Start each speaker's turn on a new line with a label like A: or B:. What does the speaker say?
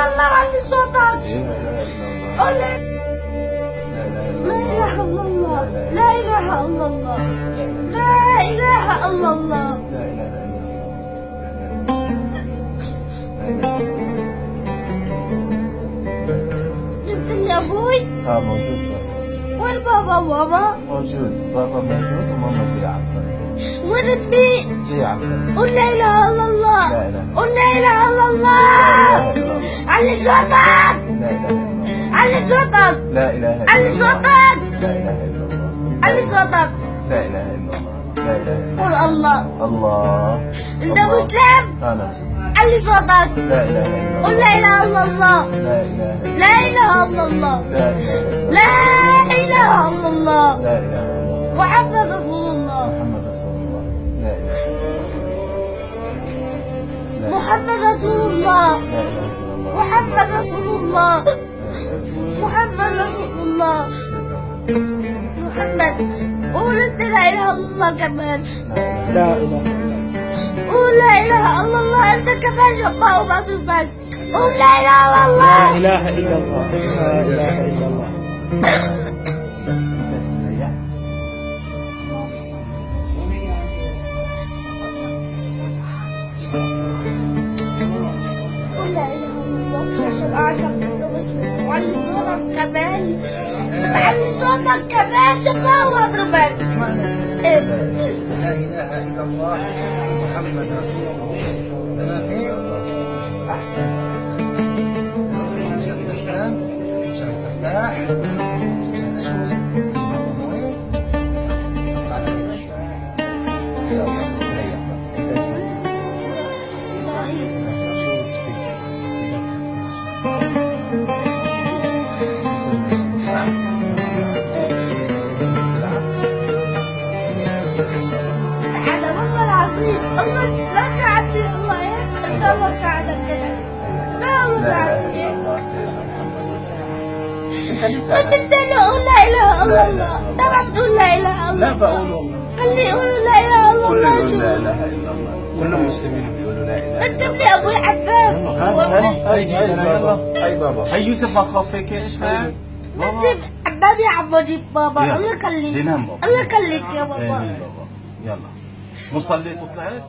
A: الا الله علي صوتك. قول لا اله الا الله، لا اله الا الله، لا اله الا الله. جبت لي ابوي؟
B: موجود.
A: وين بابا وماما؟
B: موجود، بابا موجود وماما جاي على الطريق.
A: وين ابني؟
B: جاي على الطريق.
A: قول لا اله الا الله.
B: لا إله.
A: قول لا اله الا الله. علي صوتك.
B: لا إله إلا الله.
A: علي صوتك.
B: لا إله إلا الله.
A: علي صوتك.
B: لا إله إلا الله.
A: علي صوتك.
B: لا إله إلا الله. لا إله إلا
A: قول الله.
B: الله.
A: انت
B: الله.
A: مسلم؟
B: أنا مسلم.
A: علي صوتك.
B: لا إله إلا
A: قول
B: الله.
A: لا اله الا الله.
B: لا إله إلا
A: لا اله الا الله.
B: لا إله إلا الله.
A: لا اله الا الله.
B: لا إله إلا الله.
A: محمد رسول الله.
B: محمد رسول الله. لا إله إلا الله.
A: محمد رسول الله.
B: لا إله إلا الله.
A: محمد رسول الله. محمد رسول الله. محمد. قول انت لا اله الا الله كمان.
B: لا إله إلا الله.
A: قول لا اله الا الله. انت كمان شباب ومضروبك. قول لا اله الا الله.
B: لا إله إلا الله. لا إله إلا الله. بس ريح.
A: قول لا اله الا الله عشان اعرف انه مسلم. وعلي صوتك كمان. تعلي صوتك كمان شباب ومضروبك.
C: لا إله إلا الله محمد رسول الله. تمام. أحسن. عشان تفهم، عشان ترتاح، عشان أشوف. اسمع لي. يلا ريح بس. أنت اسمع.
A: سعادة والله العظيم. الله لا ساعدني والله. انت الله ساعدك كده. لا الله
B: لا إله
A: ساعدني.
B: إلا الله سيدنا محمد رسول الله.
A: بس انت اللي قول لا اله الا الله. طبعا تقول لا اله الا الله.
B: لا بقول والله.
A: خليه يقولوا لا اله الا
B: كل
A: الله.
B: يقول
A: شوف.
B: لا إله إلا الله. كل المسلمين بيقولوا لا إله
A: انت
B: إلا
A: ابني ابوي حباب.
B: هاي جينا يلا. هاي بابا. هاي يوسف ما خافك ايش هاي؟
A: انت
B: بابا.
A: حباب يا عمو جيب بابا.
B: يلا.
A: الله يخليك.
B: جنان بابا.
A: الله يخليك يا
B: إيه
A: بابا.
B: بابا. يلا. مصليت وطلعت؟